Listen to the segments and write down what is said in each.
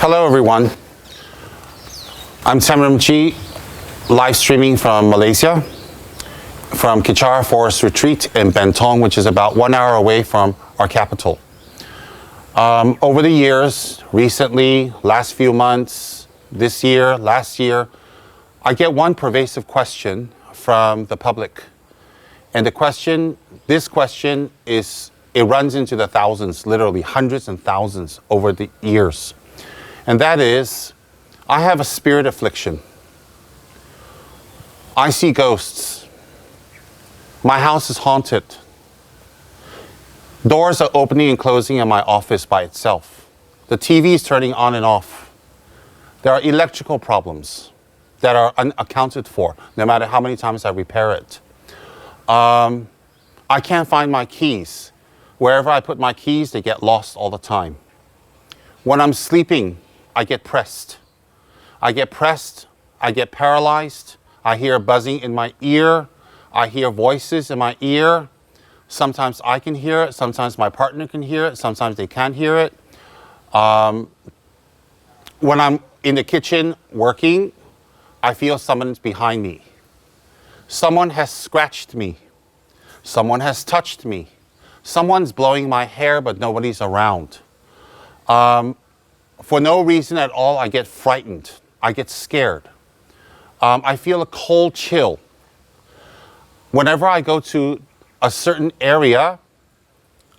Hello everyone, I'm Tsem Rinpoche, live streaming from Malaysia, from Kechara Forest Retreat in Bentong, which is about 1 hour away from our capital. Over the years, recently, last few months, this year, last year, I get one pervasive question from the public. And this question it runs into the thousands, literally hundreds and thousands over the years. And that is, I have a spirit affliction. I see ghosts. My house is haunted. Doors are opening and closing in my office by itself. The TV is turning on and off. There are electrical problems that are unaccounted for, no matter how many times I repair it. I can't find my keys. Wherever I put my keys, they get lost all the time. When I'm sleeping, I get pressed. I get paralyzed. I hear buzzing in my ear. I hear voices in my ear. Sometimes I can hear it. Sometimes my partner can hear it. Sometimes they can't hear it. When I'm in the kitchen working, I feel someone's behind me. Someone has scratched me. Someone has touched me. Someone's blowing my hair, but nobody's around. For no reason at all, I get frightened. I get scared. I feel a cold chill. Whenever I go to a certain area,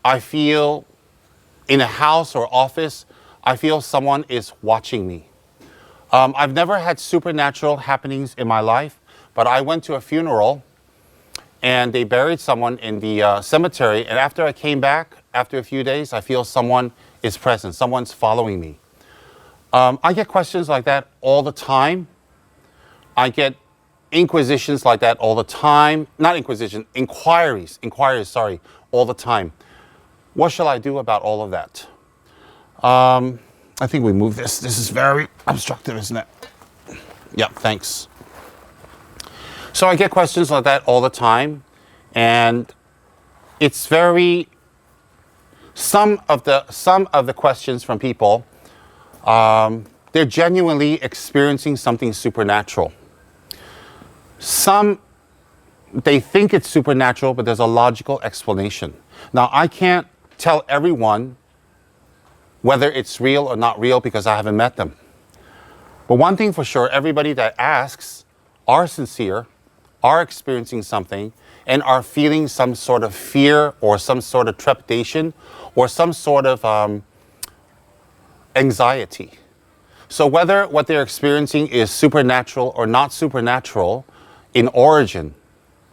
I feel in a house or office, I feel someone is watching me. I've never had supernatural happenings in my life, but I went to a funeral and they buried someone in the cemetery. And after I came back, after a few days, I feel someone is present. Someone's following me. I get questions like that all the time. I get inquisitions like that all the time. Not inquisition, inquiries, all the time. What shall I do about all of that? I think we move this. This is very obstructive, isn't it? Yeah, thanks. So I get questions like that all the time. And it's some of the questions from people, they're genuinely experiencing something supernatural. Some, they think it's supernatural, but there's a logical explanation. Now, I can't tell everyone whether it's real or not real because I haven't met them. But one thing for sure, everybody that asks are sincere, are experiencing something, and are feeling some sort of fear or some sort of trepidation or some sort of anxiety. So whether what they're experiencing is supernatural or not supernatural in origin,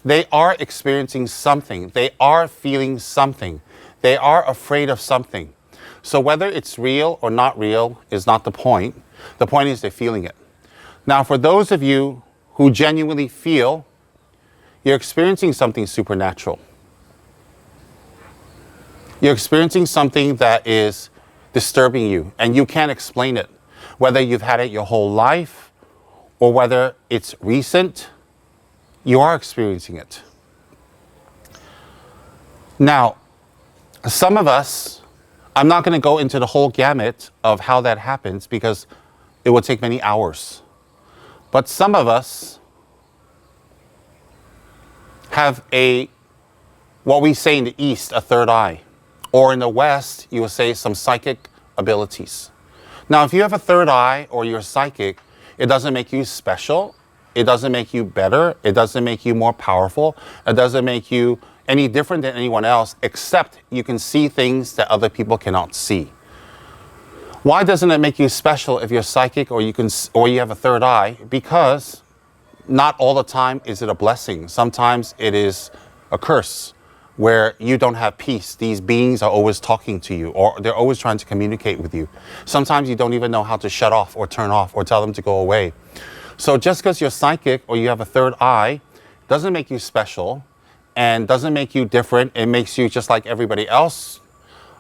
they are experiencing something. They are feeling something. They are afraid of something. So whether it's real or not real is not the point. The point is they're feeling it. Now, for those of you who genuinely feel you're experiencing something supernatural, you're experiencing something that is disturbing you and you can't explain it, whether you've had it your whole life or whether it's recent, you are experiencing it. Now, some of us, I'm not going to go into the whole gamut of how that happens because it would take many hours. But some of us have what we say in the East, a third eye. Or in the West, you would say some psychic abilities. Now, if you have a third eye or you're psychic, it doesn't make you special. It doesn't make you better. It doesn't make you more powerful. It doesn't make you any different than anyone else, except you can see things that other people cannot see. Why doesn't it make you special if you're psychic or you have a third eye? Because not all the time is it a blessing. Sometimes it is a curse where you don't have peace. These beings are always talking to you or they're always trying to communicate with you. Sometimes you don't even know how to shut off or turn off or tell them to go away. So just because you're psychic or you have a third eye doesn't make you special and doesn't make you different. It makes you just like everybody else.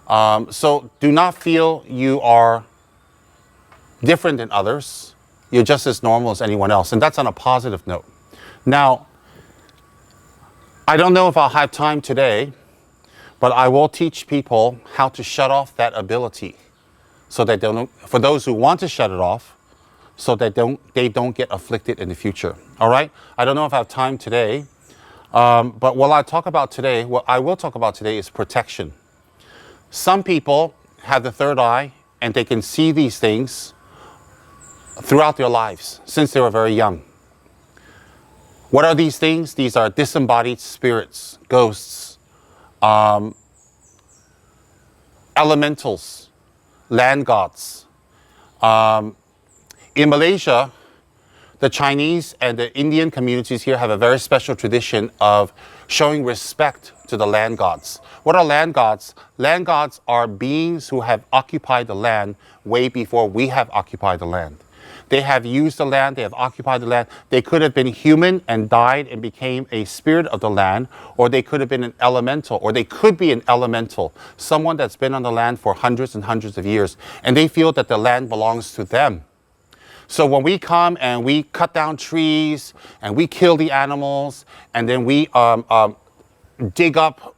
So do not feel you are different than others. You're just as normal as anyone else. And that's on a positive note. Now, I don't know if I'll have time today, but I will teach people how to shut off that ability. so that for those who want to shut it off, so that they don't get afflicted in the future. All right? I don't know if I have time today, but what I will talk about today is protection. Some people have the third eye and they can see these things throughout their lives since they were very young. What are these things? These are disembodied spirits, ghosts, elementals, land gods. In Malaysia, the Chinese and the Indian communities here have a very special tradition of showing respect to the land gods. What are land gods? Land gods are beings who have occupied the land way before we have occupied the land. They have used the land, they have occupied the land. They could have been human and died and became a spirit of the land, or they could have been an elemental, or they could be an elemental, someone that's been on the land for hundreds and hundreds of years, and they feel that the land belongs to them. So when we come and we cut down trees and we kill the animals and then we dig up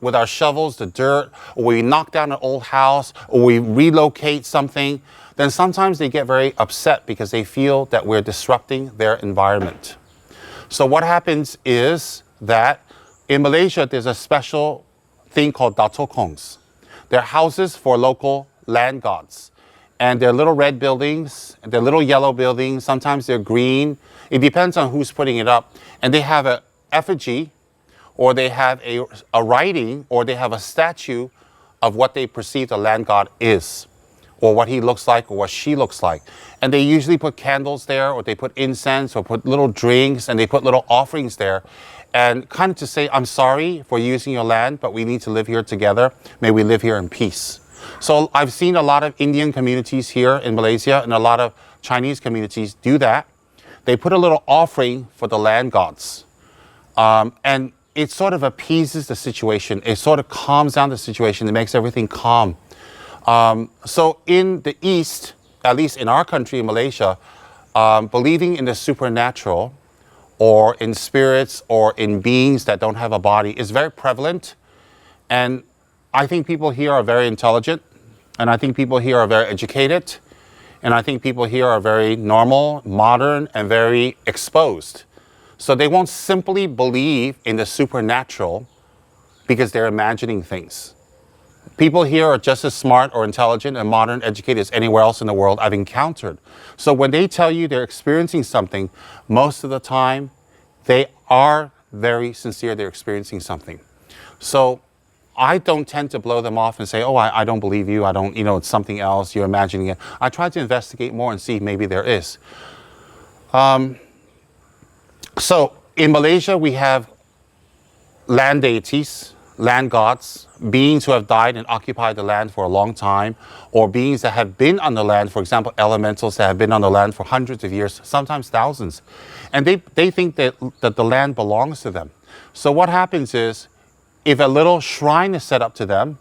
with our shovels the dirt, or we knock down an old house, or we relocate something, then sometimes they get very upset because they feel that we're disrupting their environment. So what happens is that in Malaysia, there's a special thing called datokongs. They're houses for local land gods. And they're little red buildings, they're little yellow buildings, sometimes they're green. It depends on who's putting it up. And they have an effigy, or they have a writing, or they have a statue of what they perceive the land god is, or what he looks like, or what she looks like. And they usually put candles there, or they put incense, or put little drinks, and they put little offerings there. And kind of to say, I'm sorry for using your land, but we need to live here together. May we live here in peace. So I've seen a lot of Indian communities here in Malaysia and a lot of Chinese communities do that. They put a little offering for the land gods. And it sort of appeases the situation. It sort of calms down the situation. It makes everything calm. So in the East, at least in our country, in Malaysia, believing in the supernatural or in spirits or in beings that don't have a body is very prevalent. And I think people here are very intelligent, and I think people here are very educated, and I think people here are very normal, modern, and very exposed. So they won't simply believe in the supernatural because they're imagining things. People here are just as smart or intelligent and modern, educated as anywhere else in the world I've encountered. So when they tell you they're experiencing something, most of the time, they are very sincere, they're experiencing something. So I don't tend to blow them off and say, oh, I don't believe you. I don't, it's something else. You're imagining it. I try to investigate more and see if maybe there is. So in Malaysia, we have land deities, land gods, beings who have died and occupied the land for a long time, or beings that have been on the land, for example, elementals that have been on the land for hundreds of years, sometimes thousands. And they think that the land belongs to them. So what happens is, if a little shrine is set up to them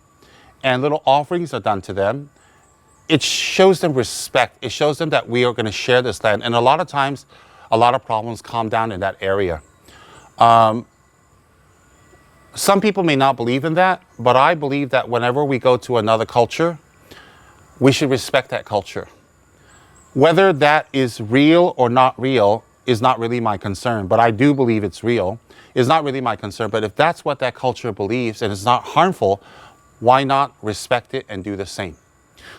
and little offerings are done to them, it shows them respect. It shows them that we are going to share this land. And a lot of times, a lot of problems calm down in that area. Some people may not believe in that, but I believe that whenever we go to another culture, we should respect that culture. Whether that is real or not real is not really my concern, but I do believe it's real. Is not really my concern, but if that's what that culture believes and it's not harmful, why not respect it and do the same?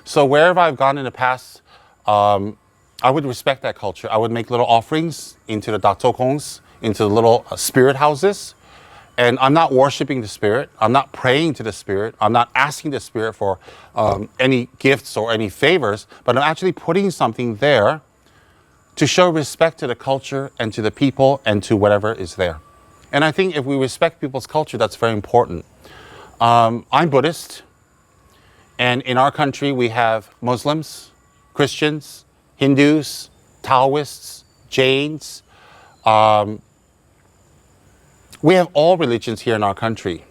So wherever I've gone in the past, I would respect that culture. I would make little offerings into the datokongs, into the little spirit houses. And I'm not worshiping the spirit. I'm not praying to the spirit. I'm not asking the spirit for any gifts or any favors, but I'm actually putting something there to show respect to the culture and to the people and to whatever is there. And I think if we respect people's culture, that's very important. I'm Buddhist, and in our country we have Muslims, Christians, Hindus, Taoists, Jains. We have all religions here in our country.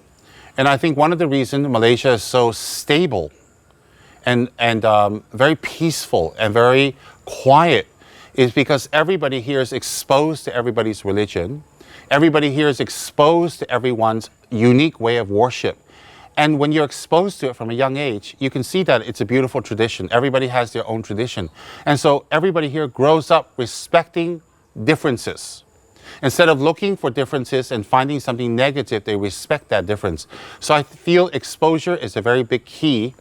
And I think one of the reasons Malaysia is so stable and very peaceful and very quiet is because everybody here is exposed to everybody's religion. Everybody here is exposed to everyone's unique way of worship. And when you're exposed to it from a young age, you can see that it's a beautiful tradition. Everybody has their own tradition. And so everybody here grows up respecting differences. Instead of looking for differences and finding something negative, they respect that difference. So I feel exposure is a very big key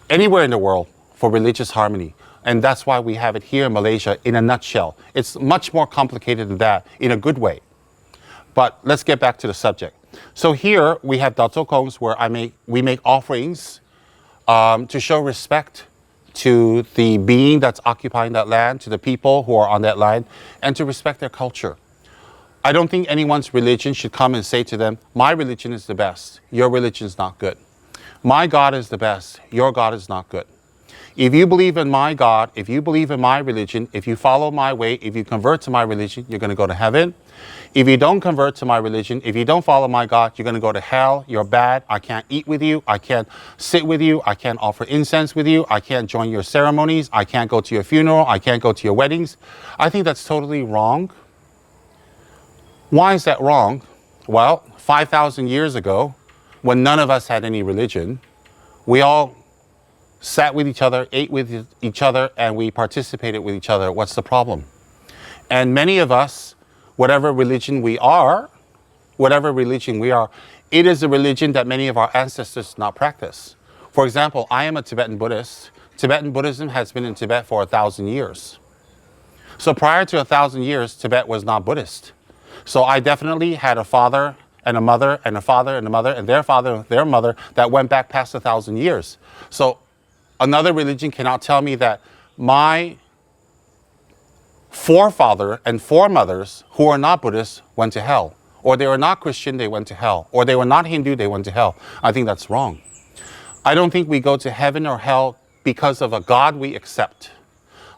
anywhere in the world for religious harmony. And that's why we have it here in Malaysia in a nutshell. It's much more complicated than that in a good way. But let's get back to the subject. So here we have Daotokongs where we make offerings to show respect to the being that's occupying that land, to the people who are on that land, and to respect their culture. I don't think anyone's religion should come and say to them, my religion is the best, your religion is not good. My God is the best, your God is not good. If you believe in my God, if you believe in my religion, if you follow my way, if you convert to my religion, you're going to go to heaven. If you don't convert to my religion, if you don't follow my God, you're going to go to hell. You're bad. I can't eat with you. I can't sit with you. I can't offer incense with you. I can't join your ceremonies. I can't go to your funeral. I can't go to your weddings. I think that's totally wrong. Why is that wrong? Well, 5,000 years ago, when none of us had any religion, we all sat with each other, ate with each other, and we participated with each other. What's the problem? And many of us, whatever religion we are, it is a religion that many of our ancestors did not practice. For example, I am a Tibetan Buddhist. Tibetan Buddhism has been in Tibet for 1,000 years. So prior to 1,000 years, Tibet was not Buddhist. So I definitely had a father and a mother and a father and a mother and their father and their mother that went back past 1,000 years. So another religion cannot tell me that my forefather and foremothers who are not Buddhists went to hell, or they were not Christian, they went to hell, or they were not Hindu, they went to hell. I think that's wrong. I don't think we go to heaven or hell because of a God we accept.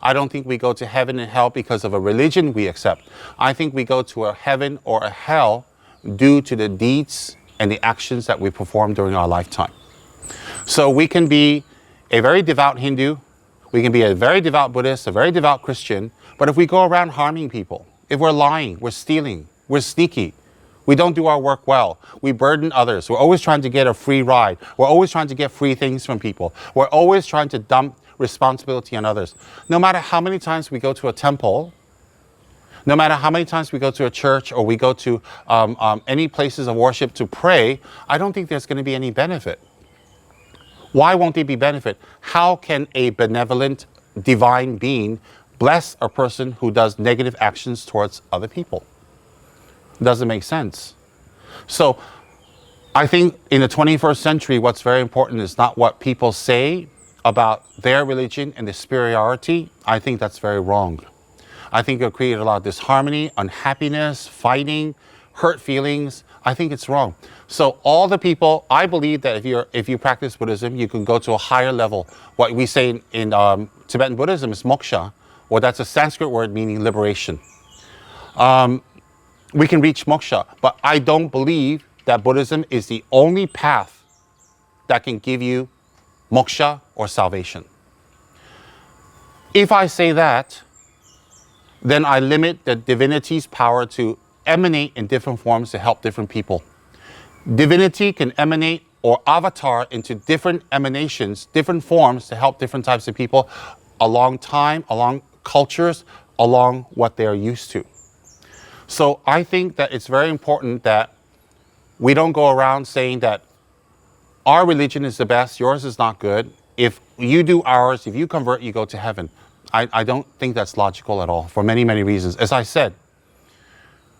I don't think we go to heaven and hell because of a religion we accept. I think we go to a heaven or a hell due to the deeds and the actions that we perform during our lifetime. So we can be a very devout Hindu, we can be a very devout Buddhist, a very devout Christian, but if we go around harming people, if we're lying, we're stealing, we're sneaky, we don't do our work well, we burden others, we're always trying to get a free ride, we're always trying to get free things from people, we're always trying to dump responsibility on others. No matter how many times we go to a temple, no matter how many times we go to a church or we go to any places of worship to pray, I don't think there's going to be any benefit. Why won't there be benefit? How can a benevolent divine being bless a person who does negative actions towards other people? It doesn't make sense. So I think in the 21st century, what's very important is not what people say about their religion and the superiority. I think that's very wrong. I think it'll create a lot of disharmony, unhappiness, fighting, hurt feelings. I think it's wrong. So all the people, I believe that if you practice Buddhism, you can go to a higher level. What we say in Tibetan Buddhism is moksha, or that's a Sanskrit word meaning liberation. We can reach moksha, but I don't believe that Buddhism is the only path that can give you moksha or salvation. If I say that, then I limit the divinity's power to emanate in different forms to help different people. Divinity can emanate or avatar into different emanations, different forms to help different types of people along time, along cultures, along what they're used to. So I think that it's very important that we don't go around saying that our religion is the best, yours is not good. If you do ours, if you convert, you go to heaven. I don't think that's logical at all for many, many reasons. As I said,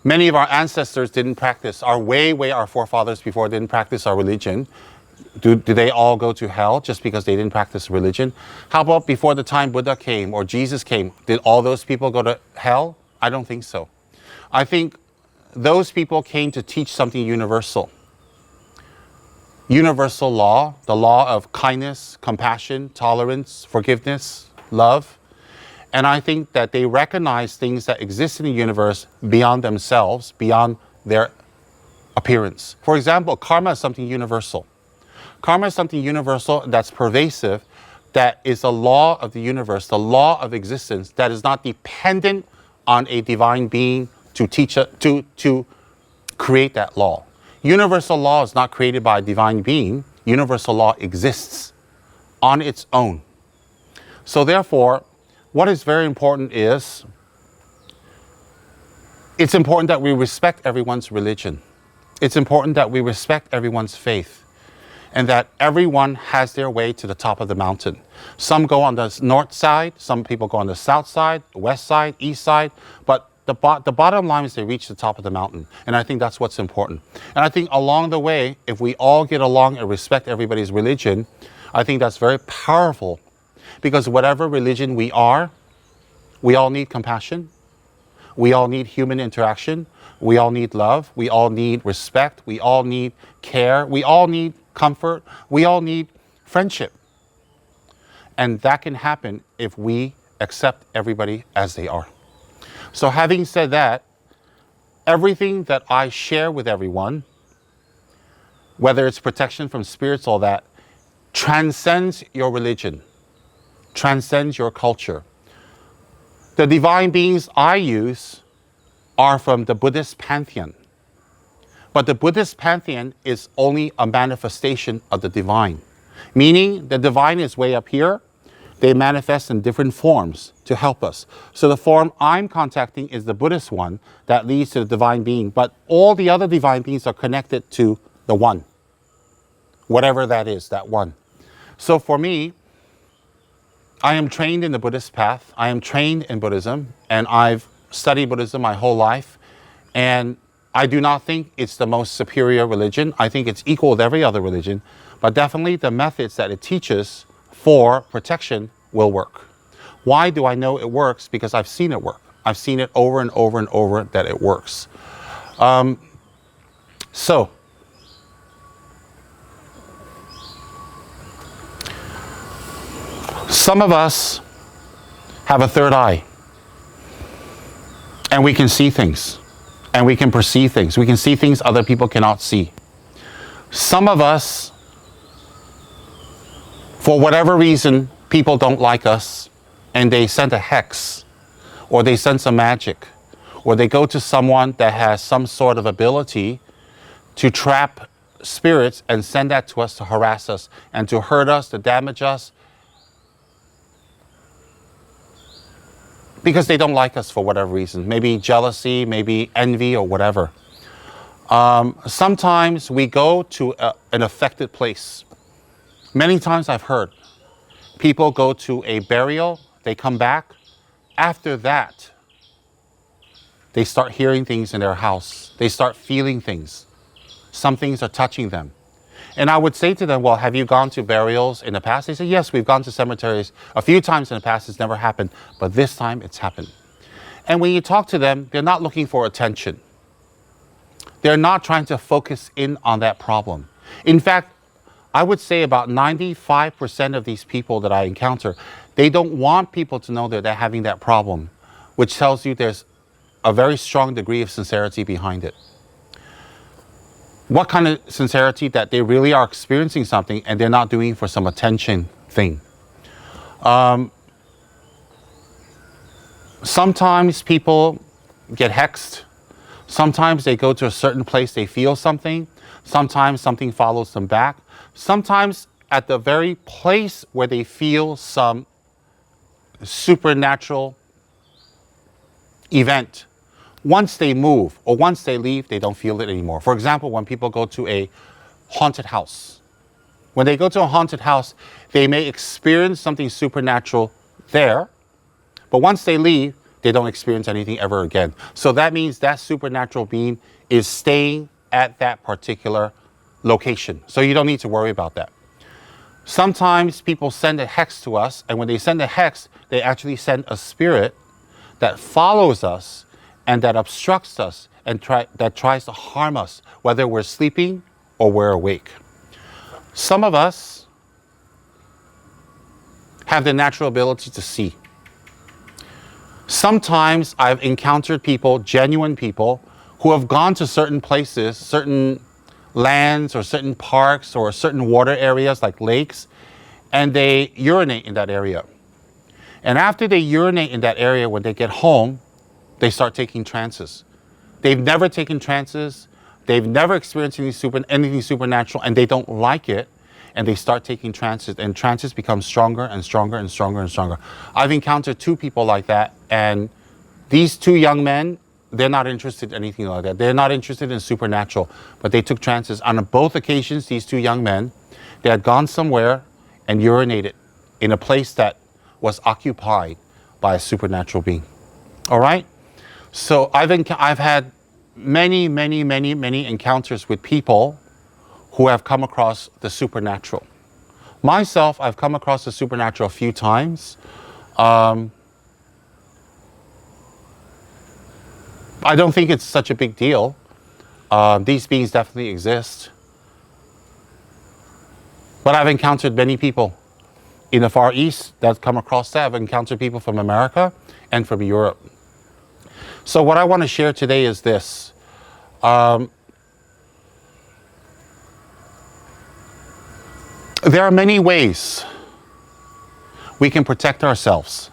many of our ancestors didn't practice, our forefathers before didn't practice our religion. Do they all go to hell just because they didn't practice religion? How about before the time Buddha came or Jesus came? Did all those people go to hell? I don't think so. I think those people came to teach something universal. Universal law, the law of kindness, compassion, tolerance, forgiveness, love. And I think that they recognize things that exist in the universe beyond themselves, beyond their appearance. For example, karma is something universal. Karma is something universal that's pervasive, that is a law of the universe, the law of existence that is not dependent on a divine being to teach to create that law. Universal law is not created by a divine being. Universal law exists on its own. So therefore, what is very important is, it's important that we respect everyone's religion. It's important that we respect everyone's faith, and that everyone has their way to the top of the mountain. Some go on the north side, some people go on the south side, west side, east side, but the bottom line is they reach the top of the mountain. And I think that's what's important. And I think along the way, if we all get along and respect everybody's religion, I think that's very powerful. Because whatever religion we are, we all need compassion. We all need human interaction. We all need love. We all need respect. We all need care. We all need comfort. We all need friendship. And that can happen if we accept everybody as they are. So having said that, everything that I share with everyone, whether it's protection from spirits or that, transcends your religion, transcends your culture. The divine beings I use are from the Buddhist pantheon. But the Buddhist pantheon is only a manifestation of the divine. Meaning the divine is way up here. They manifest in different forms to help us. So the form I'm contacting is the Buddhist one that leads to the divine being. But all the other divine beings are connected to the one. Whatever that is, that one. So for me, I am trained in the Buddhist path. I am trained in Buddhism, and I've studied Buddhism my whole life. And I do not think it's the most superior religion. I think it's equal with every other religion. But definitely the methods that it teaches for protection will work. Why do I know it works? Because I've seen it work. I've seen it over and over and over that it works. So, some of us have a third eye, and we can see things, and we can perceive things. We can see things other people cannot see. Some of us, for whatever reason, people don't like us, and they send a hex, or they send some magic, or they go to someone that has some sort of ability to trap spirits and send that to us to harass us, and to hurt us, to damage us, because they don't like us for whatever reason. Maybe jealousy, maybe envy, or whatever. Sometimes we go to an affected place. Many times I've heard people go to a burial, they come back. After that, they start hearing things in their house. They start feeling things. Some things are touching them. And I would say to them, well, have you gone to burials in the past? They say, yes, we've gone to cemeteries a few times in the past. It's never happened. But this time it's happened. And when you talk to them, they're not looking for attention. They're not trying to focus in on that problem. In fact, I would say about 95% of these people that I encounter, they don't want people to know that they're having that problem, which tells you there's a very strong degree of sincerity behind it. What kind of sincerity? That they really are experiencing something and they're not doing it for some attention thing. Sometimes people get hexed. Sometimes they go to a certain place, they feel something. Sometimes something follows them back. Sometimes at the very place where they feel some supernatural event, once they move or once they leave, they don't feel it anymore. For example, when people go to a haunted house. When they go to a haunted house, they may experience something supernatural there, but once they leave, they don't experience anything ever again. So that means that supernatural being is staying at that particular location. So you don't need to worry about that. Sometimes people send a hex to us, and when they send a hex, they actually send a spirit that follows us and that obstructs us and that tries to harm us, whether we're sleeping or we're awake. Some of us have the natural ability to see. Sometimes I've encountered people, genuine people, who have gone to certain places, certain lands or certain parks or certain water areas like lakes, and they urinate in that area. And after they urinate in that area, when they get home, they start taking trances. They've never taken trances. They've never experienced anything supernatural, and they don't like it. and they start taking trances, and trances become stronger and stronger and stronger and stronger. I've encountered 2 people like that, and these 2 young men, they're not interested in anything like that. They're not interested in supernatural, but they took trances. On both occasions, these 2 young men, they had gone somewhere and urinated in a place that was occupied by a supernatural being. All right? So I've had many encounters with people who have come across the supernatural. Myself, I've come across the supernatural a few times. I don't think it's such a big deal. These beings definitely exist. But I've encountered many people in the Far East that come across that. I've encountered people from America and from Europe. So what I want to share today is this. There are many ways we can protect ourselves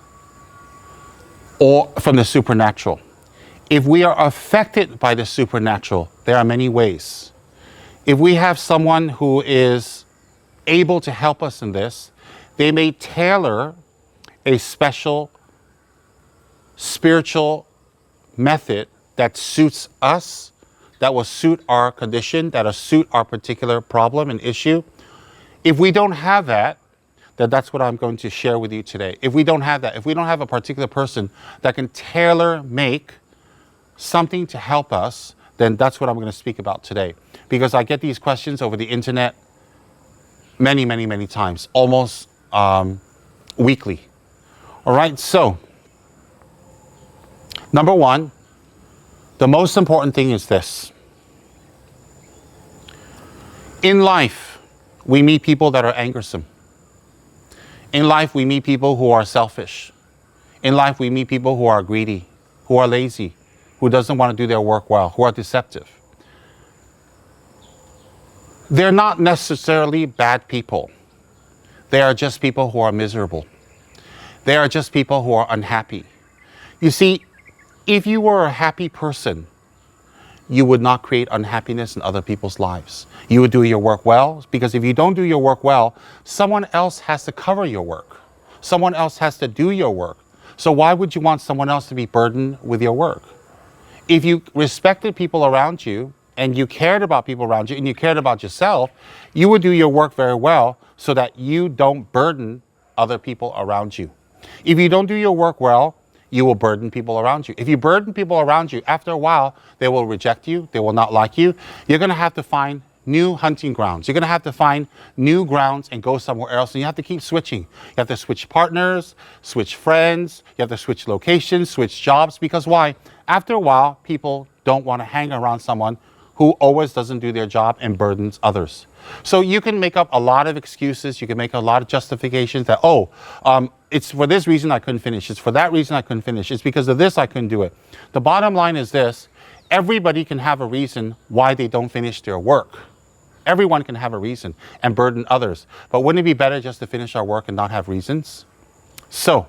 or from the supernatural. If we are affected by the supernatural, there are many ways. If we have someone who is able to help us in this, they may tailor a special spiritual method that suits us, that will suit our condition, that will suit our particular problem and issue. If we don't have that, then that's what I'm going to share with you today. If we don't have that, if we don't have a particular person that can tailor make something to help us, then that's what I'm going to speak about today. Because I get these questions over the internet many times, almost weekly. All right, so number 1, the most important thing is this. In life, we meet people that are angersome. In life, we meet people who are selfish. In life, we meet people who are greedy, who are lazy, who doesn't want to do their work well, who are deceptive. They're not necessarily bad people. They are just people who are miserable. They are just people who are unhappy. You see, if you were a happy person, you would not create unhappiness in other people's lives. You would do your work well, because if you don't do your work well, someone else has to cover your work. Someone else has to do your work. So why would you want someone else to be burdened with your work? If you respected people around you, and you cared about people around you, and you cared about yourself, you would do your work very well so that you don't burden other people around you. If you don't do your work well, you will burden people around you. If you burden people around you, after a while, they will reject you. They will not like you. You're going to have to find new hunting grounds. You're going to have to find new grounds and go somewhere else. And you have to keep switching. You have to switch partners, switch friends. You have to switch locations, switch jobs. Because why? After a while, people don't want to hang around someone who always doesn't do their job and burdens others. So you can make up a lot of excuses. You can make a lot of justifications that, it's for this reason I couldn't finish. It's for that reason I couldn't finish. It's because of this I couldn't do it. The bottom line is this. Everybody can have a reason why they don't finish their work. Everyone can have a reason and burden others. But wouldn't it be better just to finish our work and not have reasons? So,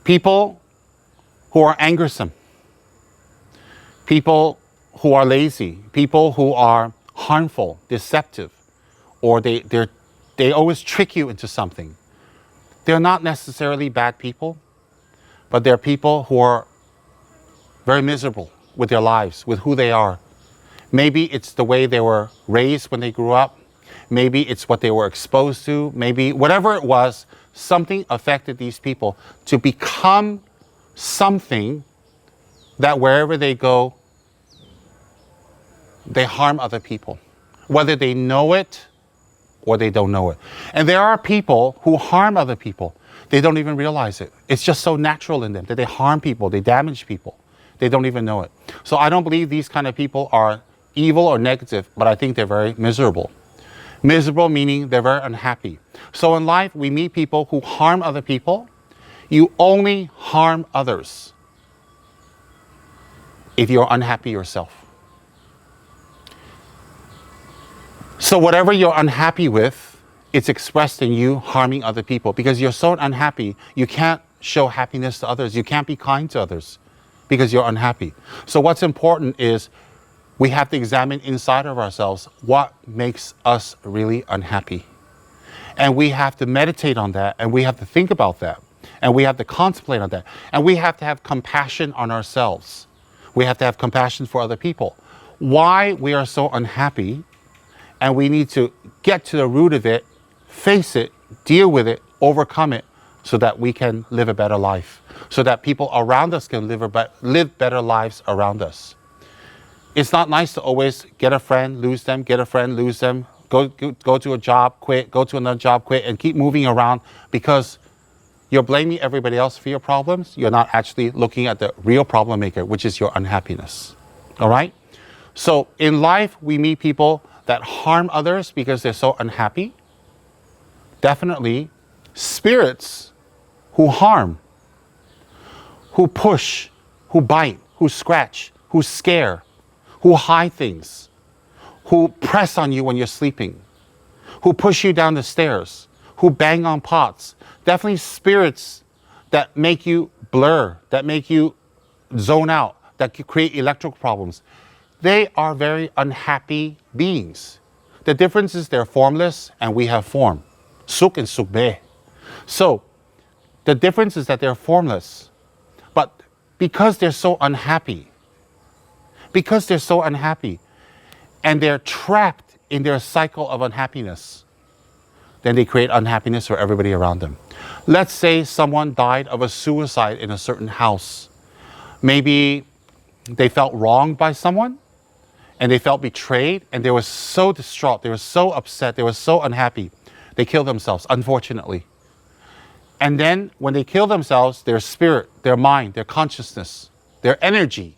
people who are angersome, people who are lazy, people who are harmful, deceptive, or they always trick you into something. They're not necessarily bad people, but they're people who are very miserable with their lives, with who they are. Maybe it's the way they were raised when they grew up. Maybe it's what they were exposed to. Maybe whatever it was, something affected these people to become something that wherever they go, they harm other people, whether they know it or they don't know it. And there are people who harm other people. They don't even realize it. It's just so natural in them that they harm people, they damage people. They don't even know it. So I don't believe these kind of people are evil or negative, but I think they're very miserable. Miserable meaning they're very unhappy. So in life, we meet people who harm other people. You only harm others if you're unhappy yourself. So whatever you're unhappy with, it's expressed in you harming other people, because you're so unhappy, you can't show happiness to others. You can't be kind to others because you're unhappy. So what's important is we have to examine inside of ourselves what makes us really unhappy. And we have to meditate on that, and we have to think about that, and we have to contemplate on that, and we have to have compassion on ourselves. We have to have compassion for other people. Why we are so unhappy, and we need to get to the root of it, face it, deal with it, overcome it, so that we can live a better life, so that people around us can live better lives around us. It's not nice to always get a friend, lose them, get a friend, lose them, go to a job, quit, go to another job, quit, and keep moving around because you're blaming everybody else for your problems. You're not actually looking at the real problem maker, which is your unhappiness. All right? So in life, we meet people that harm others because they're so unhappy. Definitely spirits who harm, who push, who bite, who scratch, who scare, who hide things, who press on you when you're sleeping, who push you down the stairs, who bang on pots. Definitely spirits that make you blur, that make you zone out, that create electrical problems. They are very unhappy beings. The difference is they're formless and we have form. Suk and Sukbe. So the difference is that they're formless. But because they're so unhappy, and they're trapped in their cycle of unhappiness, then they create unhappiness for everybody around them. Let's say someone died of a suicide in a certain house. Maybe they felt wronged by someone and they felt betrayed and they were so distraught, they were so upset, they were so unhappy. They killed themselves, unfortunately. And then when they kill themselves, their spirit, their mind, their consciousness, their energy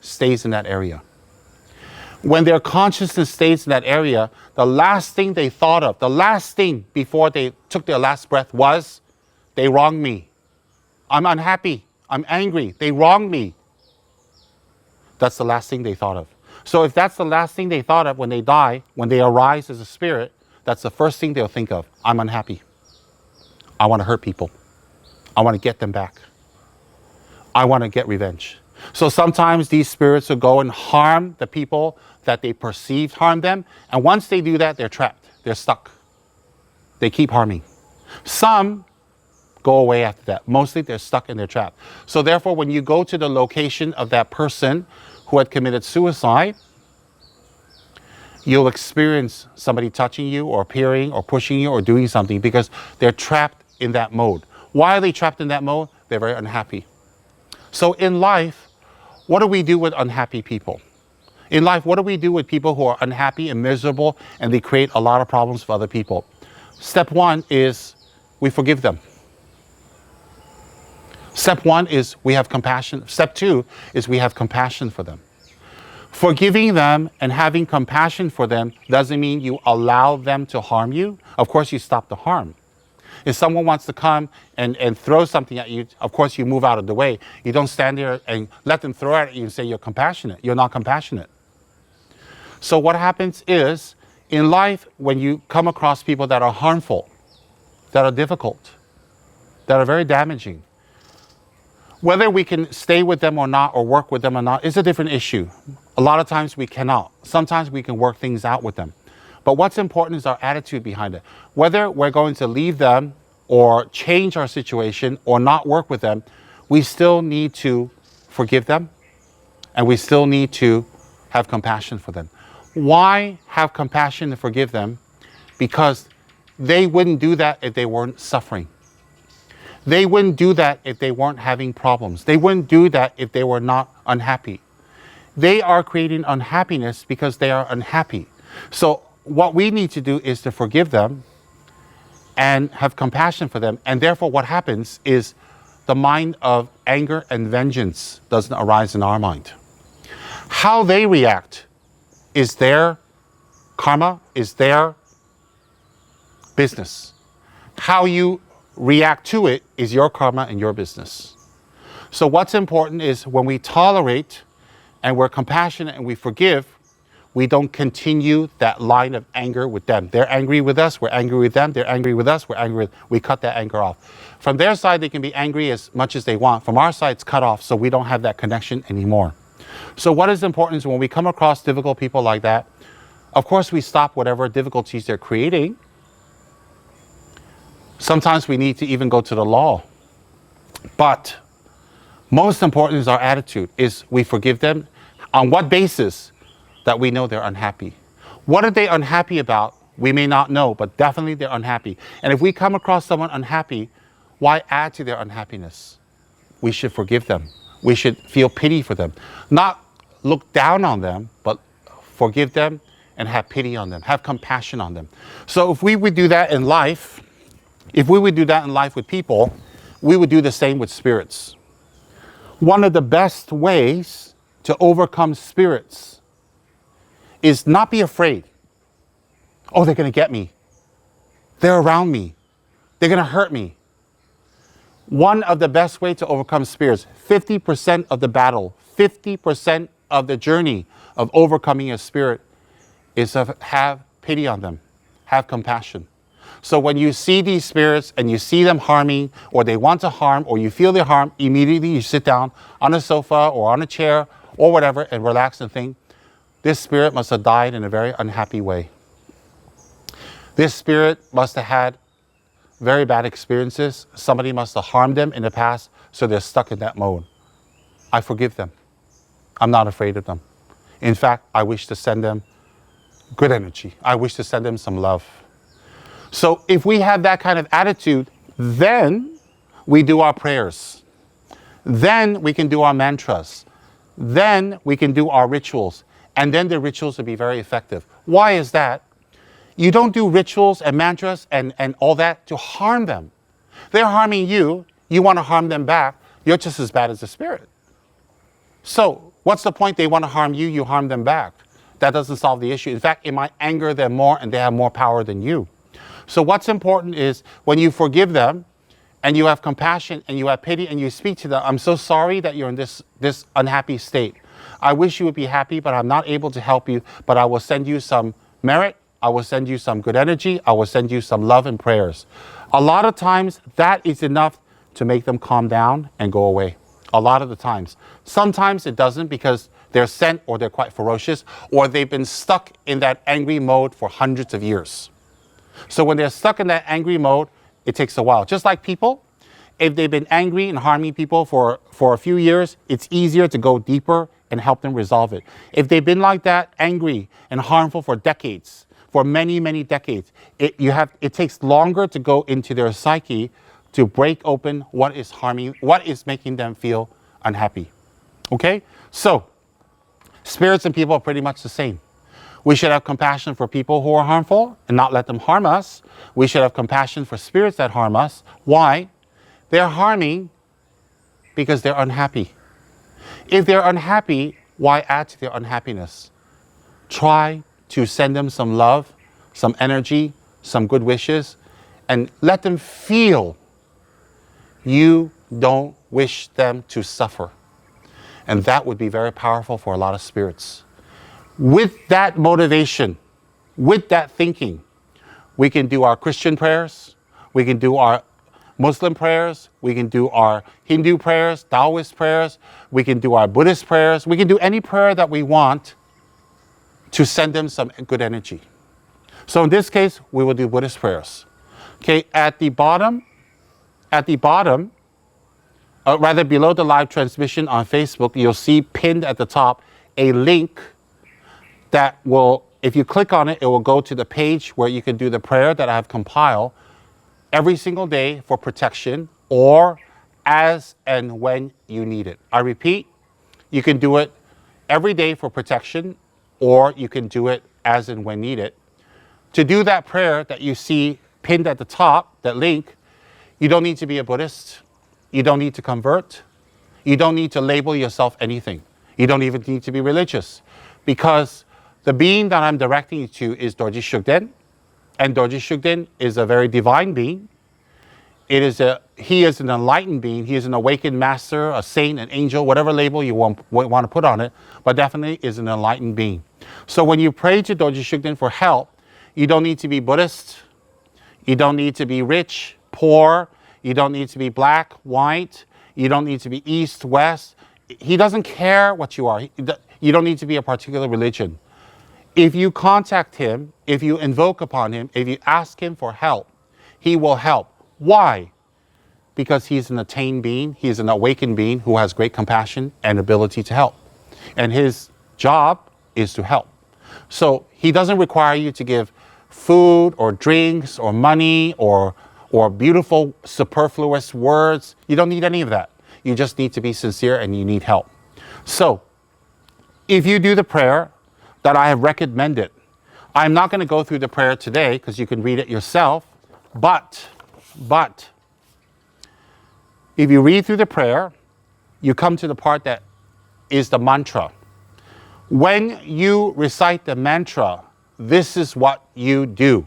stays in that area. When their consciousness stays in that area, the last thing they thought of, the last thing before they took their last breath was, they wronged me. I'm unhappy. I'm angry. They wronged me. That's the last thing they thought of. So if that's the last thing they thought of when they die, when they arise as a spirit, that's the first thing they'll think of. I'm unhappy. I want to hurt people. I want to get them back. I want to get revenge. So sometimes these spirits will go and harm the people that they perceived harm them. And once they do that, they're trapped. They're stuck. They keep harming. Some go away after that. Mostly they're stuck and they're trapped. So therefore, when you go to the location of that person who had committed suicide, you'll experience somebody touching you or appearing or pushing you or doing something because they're trapped in that mode. Why are they trapped in that mode? They're very unhappy. So in life, what do we do with unhappy people? In life, what do we do with people who are unhappy and miserable and they create a lot of problems for other people? Step one is we forgive them. Step one is we have compassion. Step two is we have compassion for them. Forgiving them and having compassion for them doesn't mean you allow them to harm you. Of course, you stop the harm. If someone wants to come and throw something at you, of course, you move out of the way. You don't stand there and let them throw it at you and say you're compassionate. You're not compassionate. So what happens is, in life, when you come across people that are harmful, that are difficult, that are very damaging, whether we can stay with them or not, or work with them or not, is a different issue. A lot of times we cannot. Sometimes we can work things out with them. But what's important is our attitude behind it. Whether we're going to leave them or change our situation or not work with them, we still need to forgive them and we still need to have compassion for them. Why have compassion and forgive them? Because they wouldn't do that if they weren't suffering. They wouldn't do that if they weren't having problems. They wouldn't do that if they were not unhappy. They are creating unhappiness because they are unhappy. So what we need to do is to forgive them and have compassion for them. And therefore what happens is the mind of anger and vengeance doesn't arise in our mind. How they react is their karma, is their business. How you react to it is your karma and your business. So what's important is when we tolerate and we're compassionate and we forgive, we don't continue that line of anger with them. They're angry with us, we're angry with them, they're angry with us, we're angry with, we cut that anger off. From their side, they can be angry as much as they want. From our side, it's cut off, so we don't have that connection anymore. So what is important is when we come across difficult people like that, of course we stop whatever difficulties they're creating. Sometimes we need to even go to the law. But most important is our attitude, is we forgive them. On what basis? That we know they're unhappy. What are they unhappy about? We may not know, but definitely they're unhappy. And if we come across someone unhappy, why add to their unhappiness? We should forgive them. We should feel pity for them. Not look down on them, but forgive them and have pity on them, have compassion on them. So if we would do that in life, with people, we would do the same with spirits. One of the best ways to overcome spirits is not be afraid. Oh, they're going to get me. They're around me. They're going to hurt me. One of the best ways to overcome spirits, 50% of the battle, 50% of the journey of overcoming a spirit is to have pity on them, have compassion. So when you see these spirits and you see them harming, or they want to harm, or you feel they harm, immediately you sit down on a sofa or on a chair or whatever and relax and think, this spirit must have died in a very unhappy way. This spirit must have had very bad experiences. Somebody must have harmed them in the past, so they're stuck in that mode. I forgive them. I'm not afraid of them. In fact, I wish to send them good energy. I wish to send them some love. So if we have that kind of attitude, then we do our prayers. Then we can do our mantras. Then we can do our rituals. And then the rituals will be very effective. Why is that? You don't do rituals and mantras and all that to harm them. They're harming you. You want to harm them back. You're just as bad as the spirit. So what's the point? They want to harm you, you harm them back. That doesn't solve the issue. In fact, it might anger them more and they have more power than you. So what's important is when you forgive them and you have compassion and you have pity and you speak to them, I'm so sorry that you're in this unhappy state. I wish you would be happy, but I'm not able to help you, but I will send you some merit. I will send you some good energy. I will send you some love and prayers. A lot of times that is enough to make them calm down and go away. A lot of the times. Sometimes it doesn't because they're sent or they're quite ferocious or they've been stuck in that angry mode for hundreds of years. So when they're stuck in that angry mode, it takes a while. Just like people, if they've been angry and harming people for a few years, it's easier to go deeper and help them resolve it. If they've been like that, angry and harmful for decades, for many, many decades, it takes longer to go into their psyche to break open what is harming, what is making them feel unhappy. Okay? So, spirits and people are pretty much the same. We should have compassion for people who are harmful and not let them harm us. We should have compassion for spirits that harm us. Why? They're harming because they're unhappy. If they're unhappy, why add to their unhappiness? Try to send them some love, some energy, some good wishes, and let them feel you don't wish them to suffer. And that would be very powerful for a lot of spirits. With that motivation, with that thinking, we can do our Christian prayers, we can do our Muslim prayers, we can do our Hindu prayers, Taoist prayers, we can do our Buddhist prayers, we can do any prayer that we want to send them some good energy. So in this case, we will do Buddhist prayers. Okay, at the bottom, rather below the live transmission on Facebook, you'll see pinned at the top a link that will, if you click on it, it will go to the page where you can do the prayer that I have compiled every single day for protection or as and when you need it. I repeat, you can do it every day for protection or you can do it as and when needed. To do that prayer that you see pinned at the top, that link, you don't need to be a Buddhist. You don't need to convert. You don't need to label yourself anything. You don't even need to be religious because the being that I'm directing you to is Dorji Shugden, and Dorji Shugden is a very divine being. He is an enlightened being. He is an awakened master, a saint, an angel, whatever label you want to put on it, but definitely is an enlightened being. So when you pray to Dorji Shugden for help, you don't need to be Buddhist. You don't need to be rich, poor. You don't need to be black, white. You don't need to be east, west. he doesn't care what you are. You don't need to be a particular religion. If you contact him, if you invoke upon him, if you ask him for help, he will help. Why? Because he's an attained being, he's an awakened being who has great compassion and ability to help. And his job is to help. So he doesn't require you to give food or drinks or money or beautiful superfluous words. You don't need any of that. You just need to be sincere and you need help. So if you do the prayer that I have recommended, I'm not going to go through the prayer today because you can read it yourself, but if you read through the prayer, you come to the part that is the mantra. When you recite the mantra, this is what you do.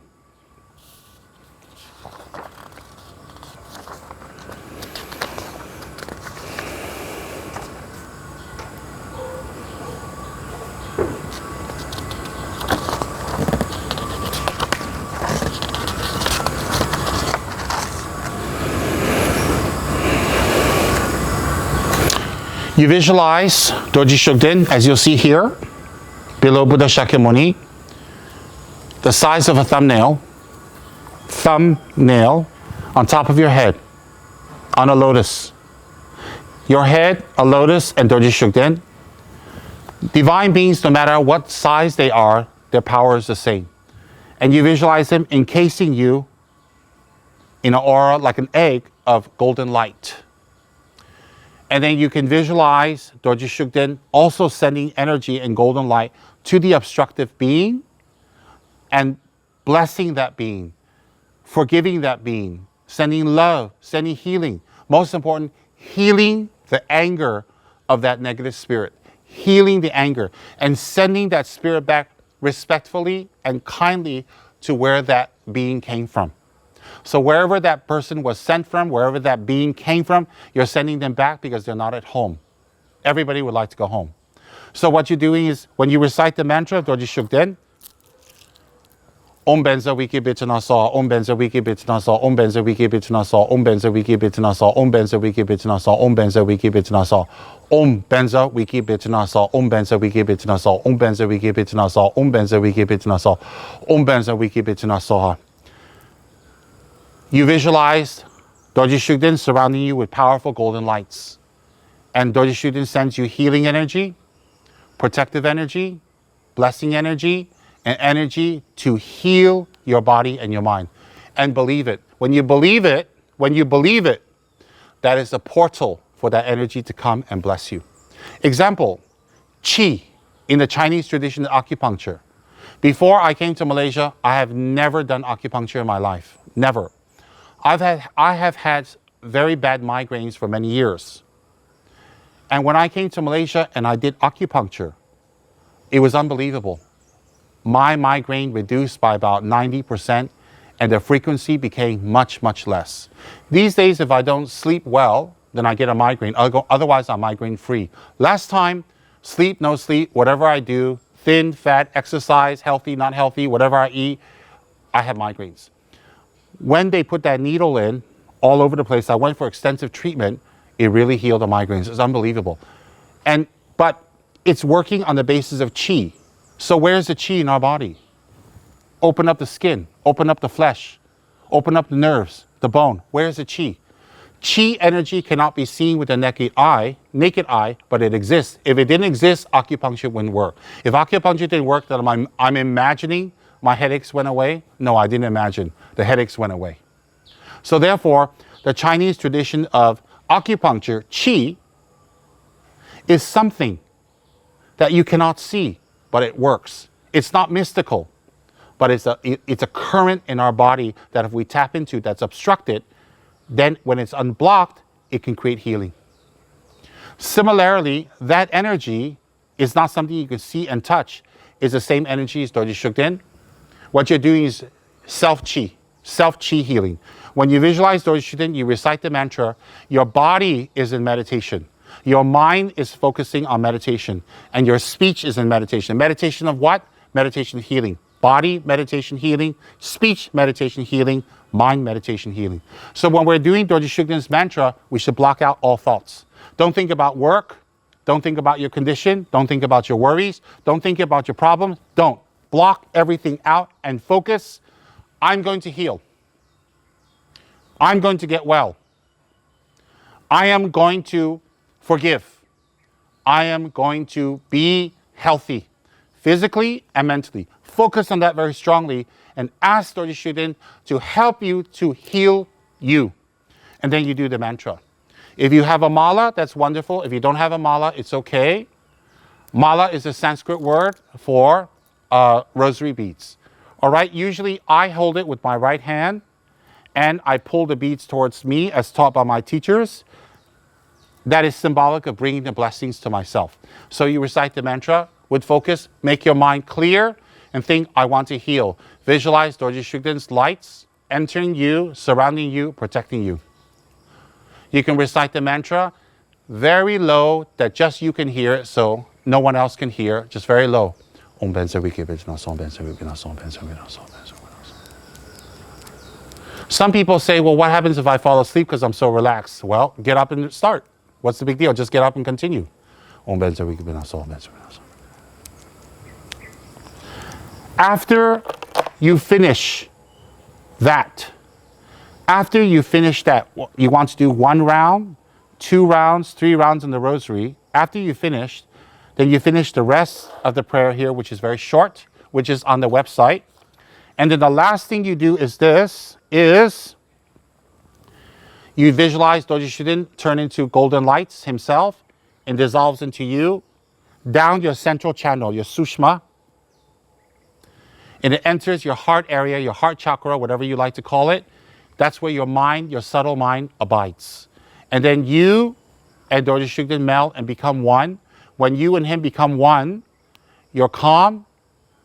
You visualize Dorji Shugden, as you'll see here, below Buddha Shakyamuni, the size of a thumbnail on top of your head, on a lotus. Your head, a lotus, and Dorji Shugden. Divine beings, no matter what size they are, their power is the same. And you visualize them encasing you in an aura like an egg of golden light. And then you can visualize Dorji Shugden also sending energy and golden light to the obstructive being and blessing that being, forgiving that being, sending love, sending healing. Most important, healing the anger of that negative spirit, healing the anger and sending that spirit back respectfully and kindly to where that being came from. So wherever that person was sent from, wherever that being came from, you're sending them back because they're not at home. Everybody would like to go home. So what you're doing is, when you recite the mantra of Dorji Shugden, Om Benza Wiki Bitanasaw, Om Benza Wiki Bitanasaw, Om Benza Wiki Bitanasaw, Om Benza Wiki Bitanasaw, Om Benza Wiki Bitanasaw, Om Benza Wiki Bitanasaw, Om Benza Wiki Bitanasaw, Om Benza Wiki Bitanasaw, Om Benza Wiki Bitanasaw, Om Benza Wiki Bitanasaw, Om Benza Wiki Bitanasaw. You visualize Dorji Shugden surrounding you with powerful golden lights. And Dorji Shugden sends you healing energy, protective energy, blessing energy, and energy to heal your body and your mind. And believe it. When you believe it, that is a portal for that energy to come and bless you. Example, Qi in the Chinese tradition of acupuncture. Before I came to Malaysia, I have never done acupuncture in my life. Never. I have had very bad migraines for many years. And when I came to Malaysia and I did acupuncture, it was unbelievable. My migraine reduced by about 90% and the frequency became much, much less. These days, if I don't sleep well, then I get a migraine. Otherwise, I'm migraine free. Last time, sleep, no sleep, whatever I do, thin, fat, exercise, healthy, not healthy, whatever I eat, I have migraines. When they put that needle in all over the place, I went for extensive treatment. It really healed the migraines. It's unbelievable. But it's working on the basis of Qi. So where's the Qi in our body? Open up the skin, open up the flesh, open up the nerves, the bone. Where's the Qi? Qi energy cannot be seen with the naked eye, but it exists. If it didn't exist, acupuncture wouldn't work. If acupuncture didn't work, then I'm imagining my headaches went away. No, I didn't imagine. The headaches went away. So therefore, the Chinese tradition of acupuncture, Qi, is something that you cannot see, but it works. It's not mystical, but it's a current in our body that if we tap into that's obstructed, then when it's unblocked, it can create healing. Similarly, that energy is not something you can see and touch. It's the same energy as Dorji Shugden. What you're doing is self-chi healing. When you visualize Dorji Shugden, you recite the mantra, your body is in meditation. Your mind is focusing on meditation. And your speech is in meditation. Meditation of what? Meditation healing. Body meditation healing, speech meditation healing, mind meditation healing. So when we're doing Dorji Shugden's mantra, we should block out all thoughts. Don't think about work. Don't think about your condition. Don't think about your worries. Don't think about your problems. Don't. Block everything out and focus. I'm going to heal. I'm going to get well. I am going to forgive. I am going to be healthy, physically and mentally. Focus on that very strongly and ask Dorje Shugden to help you to heal you. And then you do the mantra. If you have a mala, that's wonderful. If you don't have a mala, it's okay. Mala is a Sanskrit word for rosary beads. All right, usually I hold it with my right hand and I pull the beads towards me as taught by my teachers. That is symbolic of bringing the blessings to myself. So you recite the mantra with focus, make your mind clear and think, I want to heal. Visualize Dorje Shugden's lights entering you, surrounding you, protecting you. You can recite the mantra very low that just you can hear it, so no one else can hear, just very low. Om Ben Se Wiki Bich Na Som Ben Se Wiki Na Som Ben Se Wiki Na Som Ben Se Wiki Na Som. Some people say, well, what happens if I fall asleep because I'm so relaxed? Well, get up and start. What's the big deal? Just get up and continue. Om Ben Se Wiki Bich Na Som Ben Se Wiki Na Som. After you finish that, you want to do 1 round, 2 rounds, 3 rounds in the rosary. After you finish, then you finish the rest of the prayer here, which is very short, which is on the website. And then the last thing you do is you visualize Dorje Shugden turn into golden lights himself and dissolves into you down your central channel, your sushma. And it enters your heart area, your heart chakra, whatever you like to call it. That's where your mind, your subtle mind abides. And then you and Dorje Shugden meld and become one. When you and him become one, you're calm,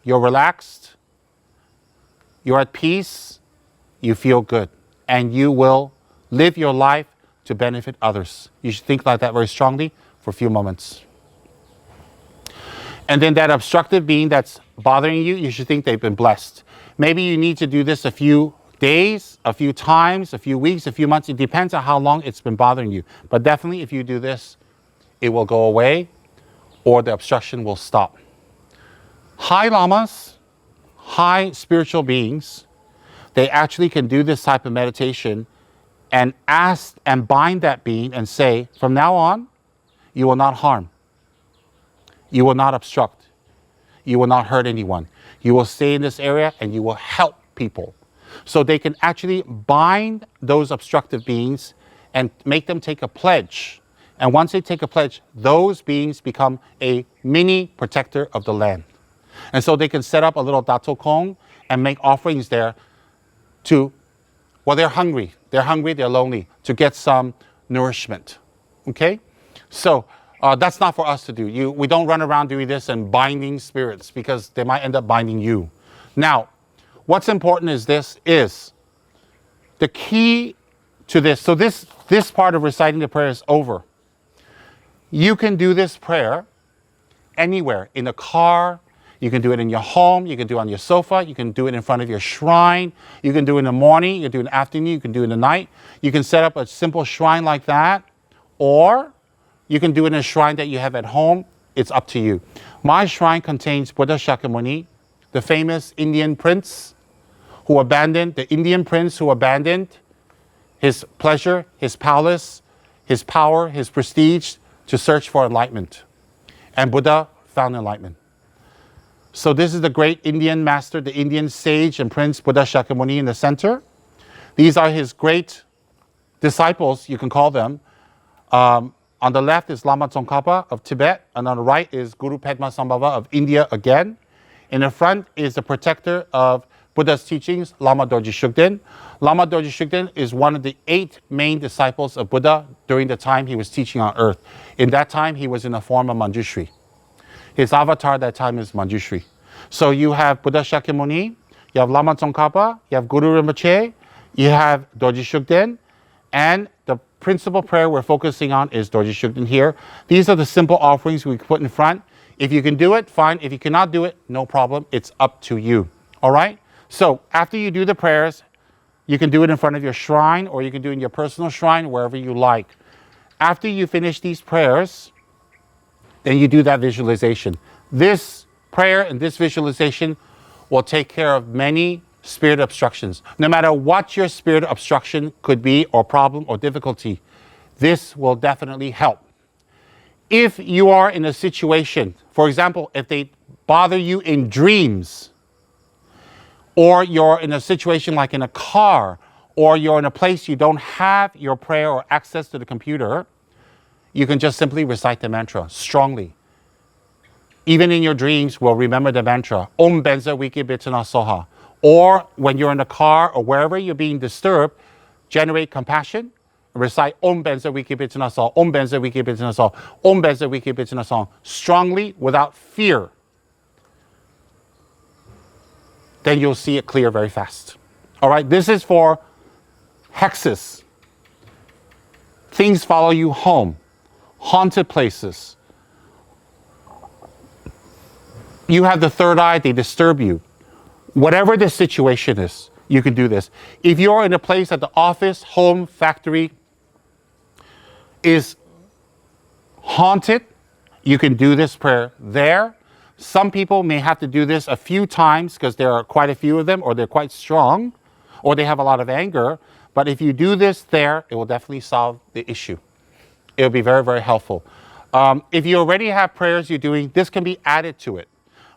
you're relaxed, you're at peace, you feel good. And you will live your life to benefit others. You should think like that very strongly for a few moments. And then that obstructive being that's bothering you, you should think they've been blessed. Maybe you need to do this a few days, a few times, a few weeks, a few months. It depends on how long it's been bothering you. But definitely if you do this, it will go away or the obstruction will stop. High lamas, high spiritual beings, they actually can do this type of meditation and ask and bind that being and say, from now on, you will not harm. You will not obstruct. You will not hurt anyone. You will stay in this area and you will help people. So they can actually bind those obstructive beings and make them take a pledge. And once they take a pledge, those beings become a mini protector of the land. And so they can set up a little dato kong and make offerings there to, well, they're hungry, they're lonely, to get some nourishment. Okay? So that's not for us to do. We don't run around doing this and binding spirits because they might end up binding you. Now, what's important is the key to this. So this part of reciting the prayer is over. You can do this prayer anywhere, in a car, you can do it in your home, you can do it on your sofa, you can do it in front of your shrine, you can do it in the morning, you can do it in the afternoon, you can do it in the night. You can set up a simple shrine like that, or you can do it in a shrine that you have at home. It's up to you. My shrine contains Buddha Shakyamuni, the famous Indian prince who abandoned his pleasure, his palace, his power, his prestige to search for enlightenment. And Buddha found enlightenment. So this is the great Indian master, the Indian sage and prince Buddha Shakyamuni in the center. These are his great disciples, you can call them. On the left is Lama Tsongkhapa of Tibet, and on the right is Guru Padmasambhava of India again. In the front is the protector of Buddha's teachings, Lama Dorje Shugden. Lama Dorje Shugden is one of the 8 main disciples of Buddha during the time he was teaching on earth. In that time, he was in the form of Manjushri. His avatar at that time is Manjushri. So you have Buddha Shakyamuni, you have Lama Tsongkhapa, you have Guru Rinpoche, you have Dorje Shugden, and the principal prayer we're focusing on is Dorje Shugden here. These are the simple offerings we put in front. If you can do it, fine. If you cannot do it, no problem. It's up to you. All right? So after you do the prayers, you can do it in front of your shrine, or you can do it in your personal shrine, wherever you like. After you finish these prayers, then you do that visualization. This prayer and this visualization will take care of many spirit obstructions. No matter what your spirit obstruction could be, or problem, or difficulty, this will definitely help. If you are in a situation, for example, if they bother you in dreams, or you're in a situation like in a car, or you're in a place you don't have your prayer or access to the computer, you can just simply recite the mantra strongly. Even in your dreams, we'll remember the mantra, Om Benza Wiki Bitana Soha. Or when you're in the car or wherever you're being disturbed, generate compassion, recite Om Benza Wiki Bitana Soha, Om Benza Wiki Bitana Soha, Om Benza Wiki Bitana Soha, strongly without fear. Then you'll see it clear very fast. All right, this is for hexes. Things follow you home, haunted places. You have the third eye, they disturb you. Whatever the situation is, you can do this. If you're in a place at the office, home, factory is haunted, you can do this prayer there. Some people may have to do this a few times because there are quite a few of them, or they're quite strong, or they have a lot of anger. But if you do this there, it will definitely solve the issue. It will be very, very helpful. If you already have prayers you're doing, this can be added to it.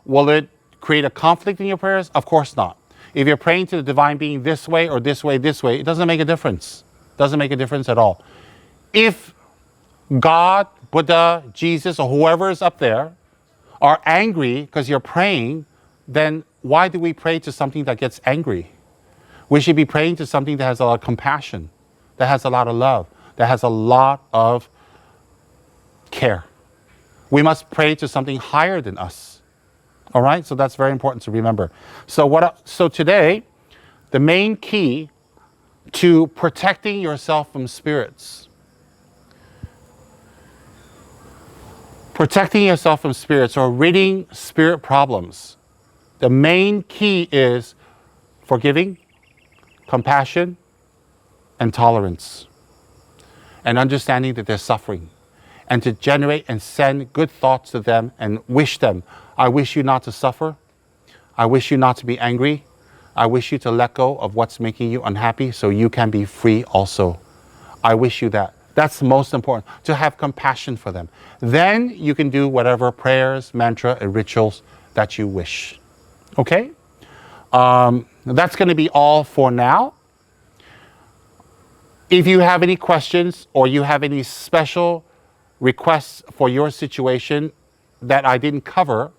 Will it create a conflict in your prayers? Of course not. If you're praying to the divine being this way or this way, it doesn't make a difference. Doesn't make a difference at all. If God, Buddha, Jesus, or whoever is up there are angry because you're praying, then why do we pray to something that gets angry? We should be praying to something that has a lot of compassion, that has a lot of love, that has a lot of care. We must pray to something higher than us. All right, so that's very important to remember. So today, the main key to protecting yourself from spirits, or ridding spirit problems, the main key is forgiving, compassion, and tolerance, and understanding that they're suffering, and to generate and send good thoughts to them and wish them, I wish you not to suffer. I wish you not to be angry. I wish you to let go of what's making you unhappy so you can be free also. I wish you that. That's most important, to have compassion for them. Then you can do whatever prayers, mantra, and rituals that you wish. Okay? That's going to be all for now. If you have any questions or you have any special requests for your situation that I didn't cover,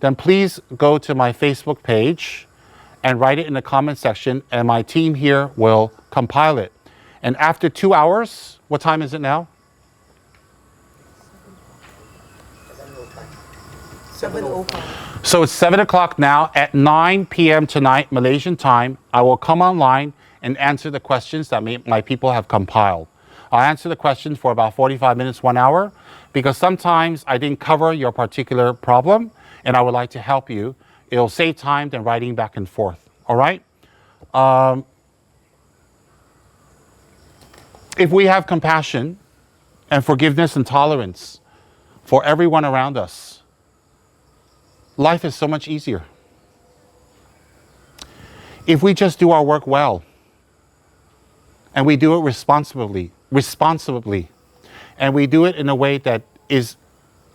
then please go to my Facebook page and write it in the comment section, and my team here will compile it. And after 2 hours, what time is it now? 7:05. So it's 7 o'clock now. At 9 p.m. tonight, Malaysian time, I will come online and answer the questions that my people have compiled. I'll answer the questions for about 45 minutes, 1 hour, because sometimes I didn't cover your particular problem, and I would like to help you. It'll save time than writing back and forth. All right? If we have compassion and forgiveness and tolerance for everyone around us, life is so much easier. If we just do our work well, and we do it responsibly, and we do it in a way that is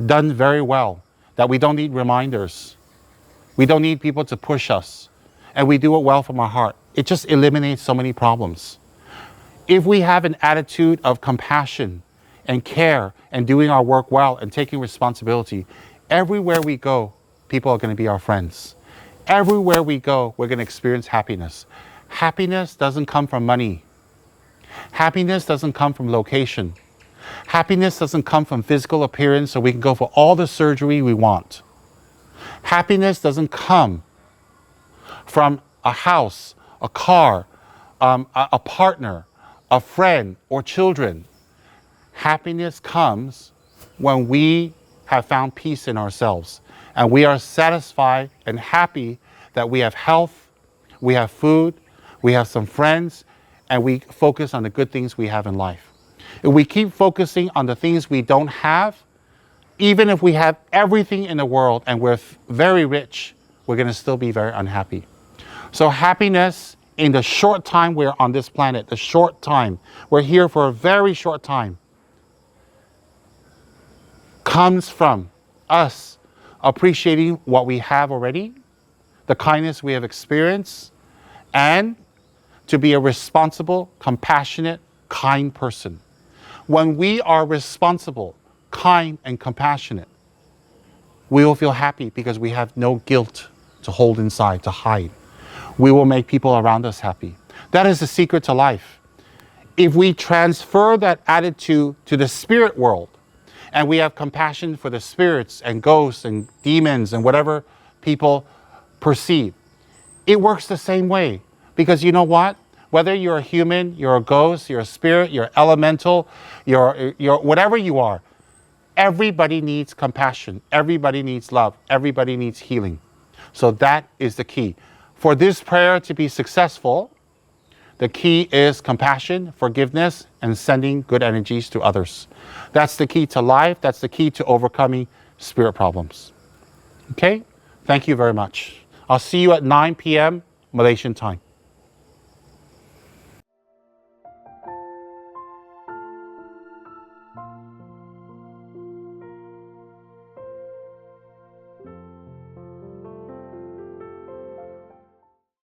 done very well, that we don't need reminders, we don't need people to push us, and we do it well from our heart, it just eliminates so many problems. If we have an attitude of compassion and care and doing our work well and taking responsibility, everywhere we go, people are going to be our friends. Everywhere we go, we're going to experience happiness. Happiness doesn't come from money. Happiness doesn't come from location. Happiness doesn't come from physical appearance so we can go for all the surgery we want. Happiness doesn't come from a house, a car, a partner, a friend, or children. Happiness comes when we have found peace in ourselves and we are satisfied and happy that we have health, we have food, we have some friends, and we focus on the good things we have in life. If we keep focusing on the things we don't have, Even if we have everything in the world and we're very rich, we're going to still be very unhappy. So happiness in the short time we're on this planet, the short time, we're here for a very short time, comes from us appreciating what we have already, the kindness we have experienced, and to be a responsible, compassionate, kind person. When we are responsible, kind, and compassionate, we will feel happy because we have no guilt to hold inside, to hide. We will make people around us happy. That is the secret to life. If we transfer that attitude to the spirit world, and we have compassion for the spirits and ghosts and demons and whatever people perceive, it works the same way. Because you know what? Whether you're a human, you're a ghost, you're a spirit, you're elemental, you're whatever you are, everybody needs compassion. Everybody needs love. Everybody needs healing. So that is the key. For this prayer to be successful, the key is compassion, forgiveness, and sending good energies to others. That's the key to life. That's the key to overcoming spirit problems. Okay? Thank you very much. I'll see you at 9 p.m. Malaysian time.